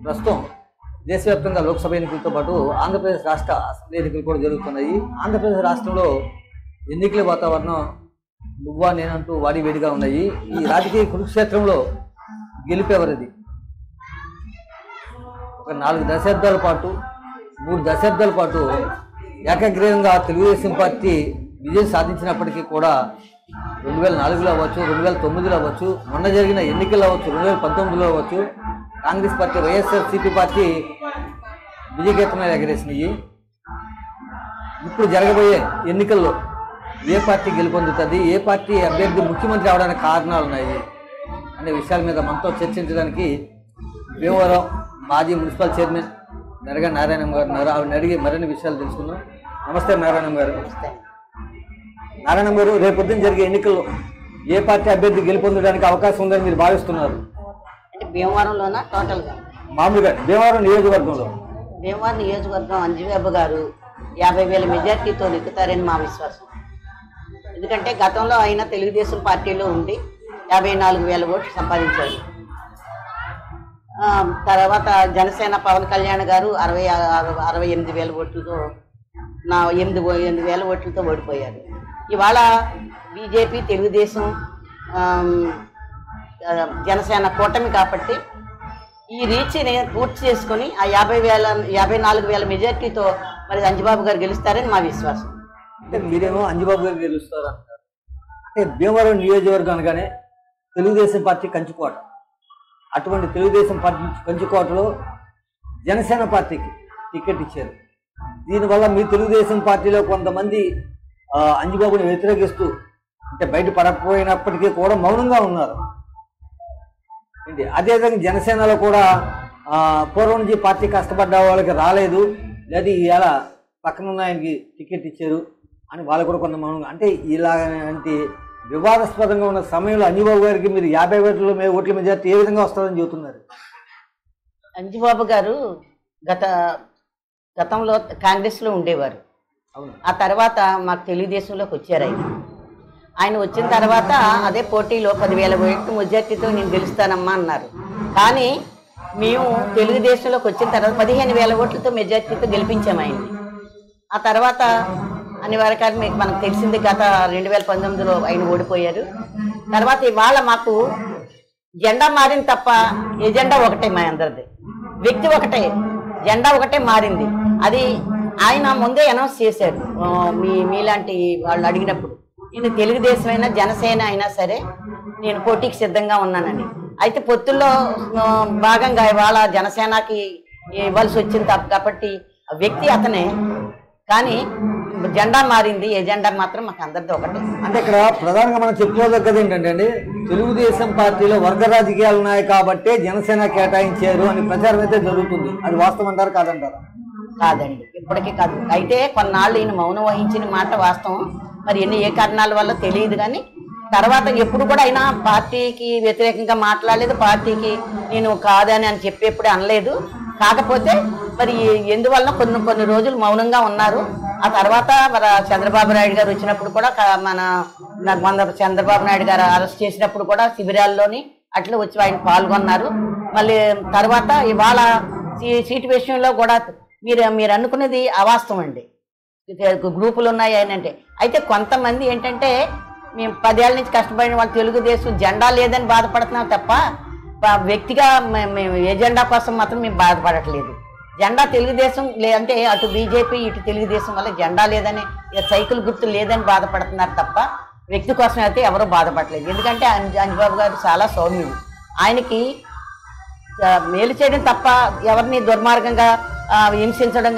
ప్రస్తుతం దేశవ్యాప్తంగా లోక్సభ ఎన్నికలతో పాటు ఆంధ్రప్రదేశ్ రాష్ట్ర అసెంబ్లీ ఎన్నికలు కూడా జరుగుతున్నాయి. ఆంధ్రప్రదేశ్ రాష్ట్రంలో ఎన్నికల వాతావరణం నువ్వా నేనంటూ వాడి వేడిగా ఉన్నాయి. ఈ రాజకీయ కురుక్షేత్రంలో గెలిపేవరది ఒక 4 దశాబ్దాల పాటు 3 దశాబ్దాల పాటు ఏకగ్రీవంగా తెలుగుదేశం పార్టీ విజయం సాధించినప్పటికీ కూడా 2004లో అవ్వచ్చు, 2009లో అవ్వచ్చు, మొన్న జరిగిన ఎన్నికల్లో అవ్వచ్చు, 2019లో అవ్వచ్చు, కాంగ్రెస్ పార్టీ వైఎస్ఆర్సీపీ పార్టీ విజయకేతనాలు ఎగరేసినాయి. ఇప్పుడు జరగబోయే ఎన్నికల్లో ఏ పార్టీ గెలుపొందుతుంది, ఏ పార్టీ అభ్యర్థి ముఖ్యమంత్రి అవడానికి కారణాలు ఉన్నాయి అనే విషయాల మీద మనతో చర్చించడానికి భీమవరం మాజీ మున్సిపల్ చైర్మన్ నరగా నారాయణం గారు ఉన్నారు. ఆవిడని అడిగి మరిన్ని విషయాలు తెలుసుకుందాం. నమస్తే నారాయణం గారు. నారాయణం గారు, రేపొద్దున జరిగే ఎన్నికల్లో ఏ పార్టీ అభ్యర్థి గెలుపొందడానికి అవకాశం ఉందని మీరు భావిస్తున్నారు? అంటే భీమవరంలోనా టోటల్గా? మామూలుగా భీమవరం నియోజకవర్గంలో. భీమవరం నియోజకవర్గం అంజుబాబు గారు 50,000 మెజార్టీతో నెక్కుతారని మా విశ్వాసం. ఎందుకంటే గతంలో ఆయన తెలుగుదేశం పార్టీలో ఉండి 54,000 ఓట్లు సంపాదించారు. తర్వాత జనసేన పవన్ కళ్యాణ్ గారు 68,000 ఓట్లతో 8,000 ఓట్లతో ఓడిపోయారు. ఇవాళ బీజేపీ, తెలుగుదేశం, జనసేన కూటమి కాబట్టి ఈ రీచ్ని పూర్తి చేసుకొని ఆ 54,000 మెజార్టీతో మరి అంజబాబు గారు గెలుస్తారని మా విశ్వాసం. అంటే మీరేమో అంజబాబు గారు గెలుస్తారు అంటారు. అంటే భీమవరం నియోజకవర్గం అనగానే తెలుగుదేశం పార్టీ కంచుకోట. అటువంటి తెలుగుదేశం పార్టీ కంచుకోటలో జనసేన పార్టీకి టికెట్ ఇచ్చారు. దీనివల్ల మీ తెలుగుదేశం పార్టీలో కొంతమంది అంజబాబుని వ్యతిరేకిస్తూ అంటే బయట పడకపోయినప్పటికీ కూడా మౌనంగా ఉన్నారు. అదేవిధంగా జనసేనలో కూడా పూర్వం నుంచి పార్టీ కష్టపడ్డ వాళ్ళకి రాలేదు, లేదా ఇవాళ పక్కన ఉన్న ఆయనకి టికెట్ ఇచ్చారు అని వాళ్ళు కూడా కొంత మౌనంగా. అంటే ఇలాంటి వివాదాస్పదంగా ఉన్న సమయంలో అంజబాబు గారికి మీరు 50 ఓట్ల మెజార్టీ ఏ విధంగా వస్తుందని చెబుతున్నారు? అంజబాబు గారు గతంలో కాంగ్రెస్లో ఉండేవారు. ఆ తర్వాత మాకు తెలుగుదేశంలోకి వచ్చారు. ఆయన వచ్చిన తర్వాత అదే పోటీలో 10,000 ఓట్ల మెజార్టీతో నేను గెలుస్తానమ్మా అన్నారు. కానీ మేము తెలుగుదేశంలోకి వచ్చిన తర్వాత 15,000 ఓట్లతో మెజార్టీతో గెలిపించాము ఆయన్ని. ఆ తర్వాత అనివార్యకాన్ని మీకు మనకు తెలిసింది, గత 2019లో ఆయన ఓడిపోయారు. తర్వాత ఇవాళ మాకు జెండా మారింది తప్ప ఎజెండా ఒకటే, మా అందరిది వ్యక్తి ఒకటే, జెండా ఒకటే మారింది. అది ఆయన ముందే అనౌన్స్ చేశాడు మీలాంటి వాళ్ళు అడిగినప్పుడు, నేను తెలుగుదేశం అయినా జనసేన అయినా సరే నేను పోటీకి సిద్ధంగా ఉన్నానని. అయితే పొత్తుల్లో భాగంగా ఇవాళ జనసేనకి ఇవ్వాల్సి వచ్చింది కాబట్టి వ్యక్తి అతనే, కానీ జెండా మారింది, ఎజెండా మాత్రం మాకు అందరిది ఒకటే. అంటే ఇక్కడ ప్రధానంగా మనం చెప్పుకోదగ్గది ఏంటంటే అండి, తెలుగుదేశం పార్టీలో వర్గ రాజకీయాలు ఉన్నాయి కాబట్టే జనసేన కేటాయించారు అని ప్రచారం అయితే జరుగుతుంది. అది వాస్తవం అంటారు కాదంటారా? కాదండి, ఇప్పటికీ కాదు. అయితే కొన్నాళ్ళు ఈయన మౌనం వహించిన మాట వాస్తవం. మరి ఏ కారణాల వల్ల తెలియదు, కానీ తర్వాత ఎప్పుడు కూడా అయినా పార్టీకి వ్యతిరేకంగా మాట్లాడలేదు, పార్టీకి నేను కాదని అని చెప్పేప్పుడు అనలేదు. కాకపోతే మరి ఎందువల్ల కొన్ని రోజులు మౌనంగా ఉన్నారు. ఆ తర్వాత మరి చంద్రబాబు నాయుడు గారు వచ్చినప్పుడు కూడా మన చంద్రబాబు నాయుడు గారు అరెస్ట్ చేసినప్పుడు కూడా శిబిరాల్లోని అట్లా వచ్చి ఆయన పాల్గొన్నారు. మళ్ళీ తర్వాత ఇవాళ సీటు విషయంలో కూడా మీరు అనుకునేది అవాస్తవం అండి. గ్రూపులు ఉన్నాయి అంటే. అయితే కొంతమంది ఏంటంటే మేము 10 ఏళ్ళ నుంచి కష్టపడిన వాళ్ళు తెలుగుదేశం జెండా లేదని బాధపడుతున్నాం తప్ప వ్యక్తిగా మేము ఎజెండా కోసం మాత్రం మేము బాధపడట్లేదు. జెండా తెలుగుదేశం లేదంటే అటు బీజేపీ ఇటు తెలుగుదేశం వల్ల జెండా లేదని, సైకిల్ గుర్తు లేదని బాధపడుతున్నారు తప్ప వ్యక్తి కోసం అయితే ఎవరూ బాధపడలేదు. ఎందుకంటే అంజబాబు గారు చాలా సౌమ్యుడు. ఆయనకి మేలు చేయడం తప్ప ఎవరిని దుర్మార్గంగా హింసించడం.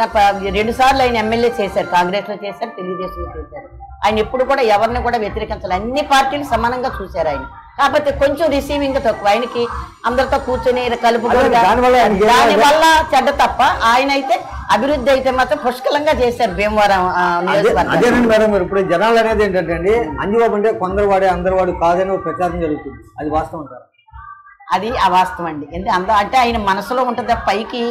2 సార్లు ఆయన ఎమ్మెల్యే చేశారు, కాంగ్రెస్లో చేశారు, తెలుగుదేశంలో చేశారు. ఆయన ఎప్పుడు కూడా ఎవరిని కూడా వ్యతిరేకించాలి, అన్ని పార్టీలు సమానంగా చూశారు ఆయన. కాకపోతే కొంచెం రిసీవింగ్ తక్కువ, ఆయనకి అందరితో కూర్చొని కలుపుకోవడం దానివల్ల చెడ్డ తప్ప ఆయన అయితే అభివృద్ధి అయితే మాత్రం పుష్కలంగా చేశారు భీమవరం నియోజకవర్గం. అదేనండి మేడం, మరి ఇప్పుడు జనాలు అనేది ఏంటంటే అండి, అంజబాబు అంటే కొందరు వాడే అందరు వాడు కాదని ప్రచారం జరుగుతుంది. అది వాస్తవం అంటారు? అది అవాస్తవం అండి. అంటే ఆయన మనసులో ఉంటుంది, పైకి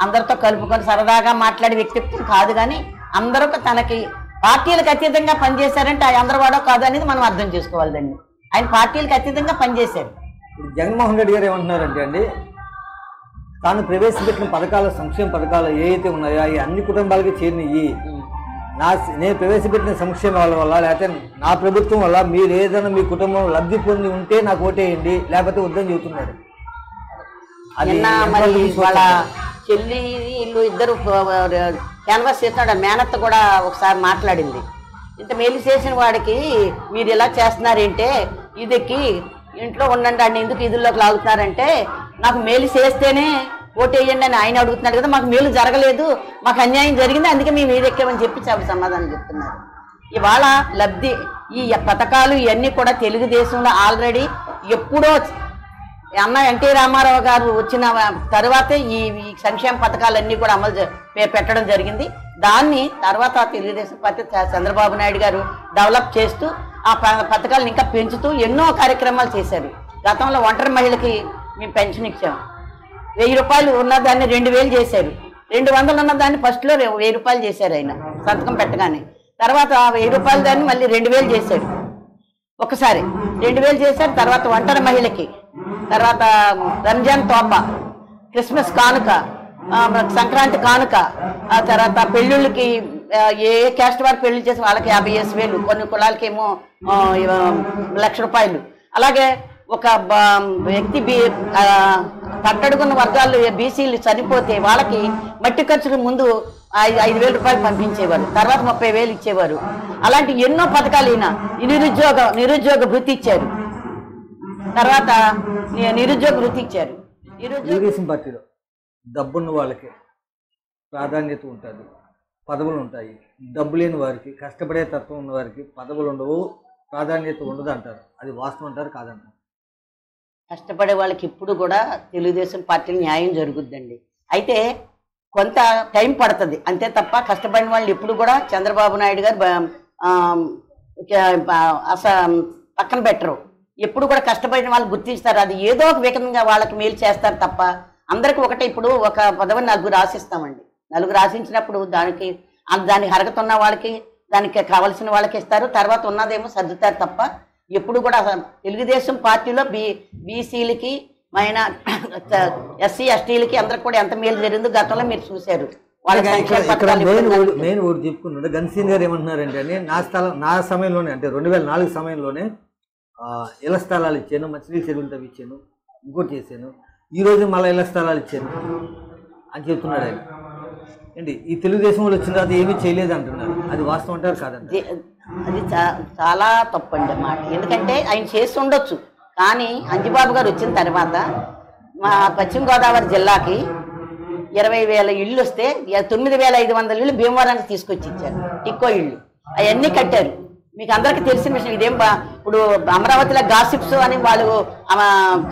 అందరితో కలుపుకొని సరదాగా మాట్లాడే వ్యక్తిత్వం కాదు. కానీ అందరూ తనకి పార్టీలకు అతీతంగా పనిచేశారంటే అందరు వాడో కాదు అనేది మనం అర్థం చేసుకోవాలి. దాన్ని ఆయన పార్టీలకు అతీతంగా పనిచేశారు. జగన్మోహన్ రెడ్డి గారు ఏమంటున్నారంటే అండి, తాను ప్రవేశపెట్టిన పథకాలు, సంక్షేమ పథకాలు ఏవైతే ఉన్నాయో అవి అన్ని కుటుంబాలకి చేరినవి. నేను ప్రవేశపెట్టిన సంక్షేమాల వల్ల లేకపోతే నా ప్రభుత్వం వల్ల మీరు ఏదైనా మీ కుటుంబం లబ్ధి పొంది ఉంటే నాకు ఓటేయండి, లేకపోతే వద్దని చెబుతున్నారు. అది మరి వాళ్ళ చెల్లిళ్ళు ఇద్దరు క్యాన్వాస్ చేస్తున్నాడు. మేనత్త కూడా ఒకసారి మాట్లాడింది, ఇంత మేలు చేసిన వాడికి మీరు ఇలా చేస్తున్నారంటే ఇదికి ఇంట్లో ఉండండి అని ఎందుకు ఇదుల్లోకి లాగుతున్నారంటే నాకు మేలు చేస్తేనే ఓటేయండి అని ఆయన అడుగుతున్నాడు కదా, మాకు మేలు జరగలేదు, మాకు అన్యాయం జరిగింది, అందుకే మేము ఏదెక్కామని చెప్పి ఆవిడ సమాధానం చెప్తున్నారు. ఇవాళ లబ్ధి ఈ పథకాలు ఇవన్నీ కూడా తెలుగుదేశంలో ఆల్రెడీ ఎప్పుడో అన్న ఎన్టీ రామారావు గారు వచ్చిన తర్వాతే ఈ సంక్షేమ పథకాలన్నీ కూడా అమలు పెట్టడం జరిగింది. దాన్ని తర్వాత తెలుగుదేశం పార్టీ చంద్రబాబు నాయుడు గారు డెవలప్ చేస్తూ ఆ పథకాలను ఇంకా పెంచుతూ ఎన్నో కార్యక్రమాలు చేశారు. గతంలో ఒంటరి మహిళకి మేము పెన్షన్ ఇచ్చాము. 1000 రూపాయలు ఉన్నదాన్ని 2000 చేశారు. 200 ఉన్నదాన్ని ఫస్ట్లో 1000 రూపాయలు చేశారు ఆయన సంతకం పెట్టగానే. తర్వాత 1000 రూపాయల దాన్ని మళ్ళీ 2000 చేశారు. ఒకసారి 2000 చేశారు. తర్వాత ఒంటరి మహిళకి, తర్వాత రంజాన్ తోప, క్రిస్మస్ కానుక, సంక్రాంతి కానుక, ఆ తర్వాత పెళ్ళిళ్ళకి ఏ క్యాస్ట్ వారు పెళ్లి చేసి వాళ్ళకి 50,000, కొన్ని కులాలకేమో 1,00,000 రూపాయలు. అలాగే ఒక వ్యక్తి పట్టడుగున్న వర్గాలు బీసీలు చనిపోతే వాళ్ళకి మట్టి ఖర్చుకు ముందు 5,000 రూపాయలు పంపించేవారు, తర్వాత 30,000 ఇచ్చేవారు. అలాంటి ఎన్నో పథకాలు ఈయన నిరుద్యోగ వృత్తి ఇచ్చారు. తర్వాత నిరుద్యోగ వృత్తి ఇచ్చారు. తెలుగుదేశం పార్టీలో డబ్బున్న వాళ్ళకి ప్రాధాన్యత ఉంటుంది, పదవులు ఉంటాయి. డబ్బు లేని వారికి, కష్టపడే తత్వం ఉన్న వారికి పదవులు ఉండవు, ప్రాధాన్యత ఉండదు అంటారు. అది వాస్తవం అంటారు, కాదంటారు? కష్టపడే వాళ్ళకి ఇప్పుడు కూడా తెలుగుదేశం పార్టీలో న్యాయం జరుగుద్దండి. అయితే కొంత టైం పడుతుంది అంతే తప్ప కష్టపడిన వాళ్ళు ఇప్పుడు కూడా చంద్రబాబు నాయుడు గారు పక్కన పెట్టరు. ఎప్పుడు కూడా కష్టపడిన వాళ్ళు గుర్తిస్తారు. అది ఏదో ఒక విధంగా వాళ్ళకి మేలు చేస్తారు తప్ప అందరికి ఒకటే. ఇప్పుడు ఒక పదవిని 4 ఆశిస్తామండి. 4 ఆశించినప్పుడు దానికి అర్హత ఉన్న వాళ్ళకి, దానికి కావలసిన వాళ్ళకి ఇస్తారు. తర్వాత ఉన్నదేమో సర్దుతారు తప్ప ఎప్పుడు కూడా తెలుగుదేశం పార్టీలో బీసీలకి, ఎస్సీ ఎస్టీలకి అందరికి కూడా ఎంత మేలు జరిగిందో గతంలో మీరు చూశారు. మెయిన్ ఓటు చెప్పుకున్నాడు గన్సీన్ గారు ఏమంటున్నారంటే, నా సమయంలోనే అంటే 2004 సమయంలోనే ఇళ్ల స్థలాలు ఇచ్చాను, మంచినీళ్ళు చెరువులు తవ్వి ఇచ్చాను, ఇంకోటి చేశాను, ఈరోజు మళ్ళీ ఇళ్ల స్థలాలు ఇచ్చాను అని చెప్తున్నాడు ఆయన. ఏంటి ఈ తెలుగుదేశం వాళ్ళు వచ్చిన తర్వాత ఏమీ చేయలేదు అంటున్నారు. అది వాస్తవం అంటారు, కాదండి? అది చాలా తప్పండి అన్నమాట. ఎందుకంటే ఆయన చేసి ఉండొచ్చు, కానీ అంజిబాబు గారు వచ్చిన తర్వాత మా పశ్చిమ గోదావరి జిల్లాకి 20,000 ఇళ్ళు వస్తే 9,500 ఇళ్ళు భీమవరానికి తీసుకొచ్చి ఇచ్చారు. టిక్కో ఇళ్ళు అవన్నీ కట్టారు. మీకు అందరికీ తెలిసిన విషయం. ఇదేం ఇప్పుడు అమరావతిలో గాసిప్స్ అని వాళ్ళు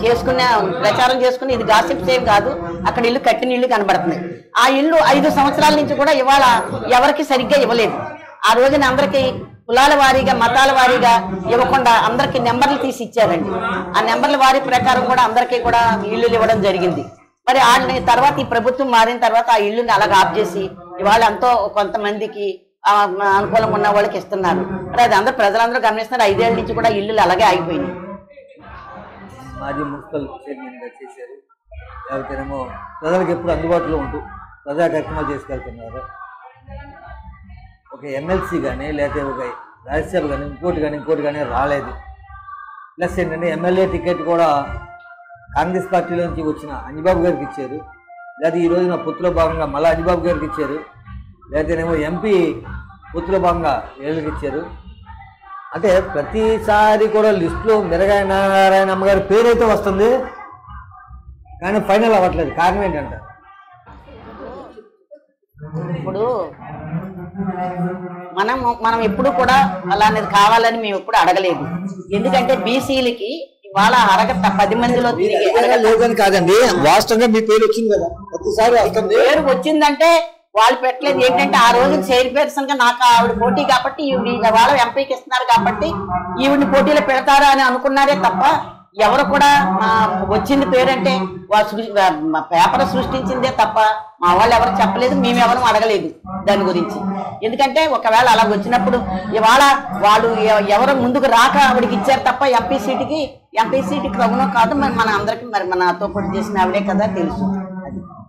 చేసుకునే ప్రచారం చేసుకుని ఇది గాసిప్స్ ఏం కాదు, అక్కడ ఇల్లు కట్టిన ఇల్లు కనబడుతున్నాయి. ఆ ఇల్లు 5 సంవత్సరాల నుంచి కూడా ఇవాళ ఎవరికి సరిగ్గా ఇవ్వలేదు. ఆ రోజున అందరికీ కులాల వారీగా, మతాల వారీగా ఇవ్వకుండా అందరికీ నెంబర్లు తీసి ఇచ్చారండి. ఆ నెంబర్ల వారీ ప్రకారం కూడా అందరికీ కూడా ఇల్లు ఇవ్వడం జరిగింది. మరి ఆ తర్వాత ఈ ప్రభుత్వం మారిన తర్వాత ఆ ఇల్లుని అలాగ ఆఫ్ చేసి ఇవాళ ఎంతో కొంతమందికి అనుకూలంగా ఉన్న వాళ్ళకి ఇస్తున్నారు. మరి అది ప్రజలందరూ గమనిస్తున్నారు. 5 ఏళ్ళ నుంచి కూడా ఇల్లు అలాగే ఆగిపోయినాయి. మాజీ మున్సిపల్ చైర్మన్గా చేశారు, లేకపోతేనేమో ప్రజలకు ఎప్పుడు అందుబాటులో ఉంటూ ప్రజా కార్యక్రమాలు చేసుకెళ్తున్నారు. ఒక ఎమ్మెల్సీ కానీ లేకపోతే ఒక రాజ్యసభ కానీ ఇంకోటి కానీ రాలేదు. ప్లస్ ఏంటంటే ఎమ్మెల్యే టికెట్ కూడా కాంగ్రెస్ పార్టీలో నుంచి వచ్చిన అంజిబాబు గారికి ఇచ్చారు, లేదా ఈరోజు నా పొత్తులో భాగంగా మళ్ళీ అంజిబాబు గారికి ఇచ్చారు, లేకపోతేనేమో ఎంపీ పొత్తులో భాగంగా వీళ్ళకి ఇచ్చారు. అంటే ప్రతిసారి కూడా లిస్టులో మిరగాయ నారాయణమ్మ గారి పేరైతే వస్తుంది, కానీ ఫైనల్ అవ్వట్లేదు. కారణం ఏంటంటే ఇప్పుడు మనం ఎప్పుడు కూడా అలానేది కావాలని మేము ఎప్పుడు అడగలేదు. ఎందుకంటే బీసీలకి వాళ్ళ అరగత 10 మందిలో లేదని కాదండి, వాస్తవంగా మీ పేరు వచ్చింది కదా, ప్రతిసారి పేరు వచ్చిందంటే వాళ్ళు పెట్టలేదు. ఏంటంటే ఆ రోజు చైర్పర్సన్ గా నాకు ఆవిడ పోటీ కాబట్టి వాళ్ళ ఎంపీకి ఇస్తున్నారు కాబట్టి ఈవిడిని పోటీలో పెడతారా అని అనుకున్నారే తప్ప ఎవరు కూడా వచ్చింది పేరంటే పేపర్ సృష్టించిందే తప్ప మా వాళ్ళు ఎవరు చెప్పలేదు, మేమెవరు అడగలేదు దాని గురించి. ఎందుకంటే ఒకవేళ అలా వచ్చినప్పుడు ఇవాళ వాళ్ళు ఎవరు ముందుకు రాక ఆవిడకి ఇచ్చారు తప్ప ఎంపీ సీటుకి అవునో కాదు మరి మన అందరికి మరి మనతో పోటీ చేసిన ఆవిడే కదా తెలుసు. అది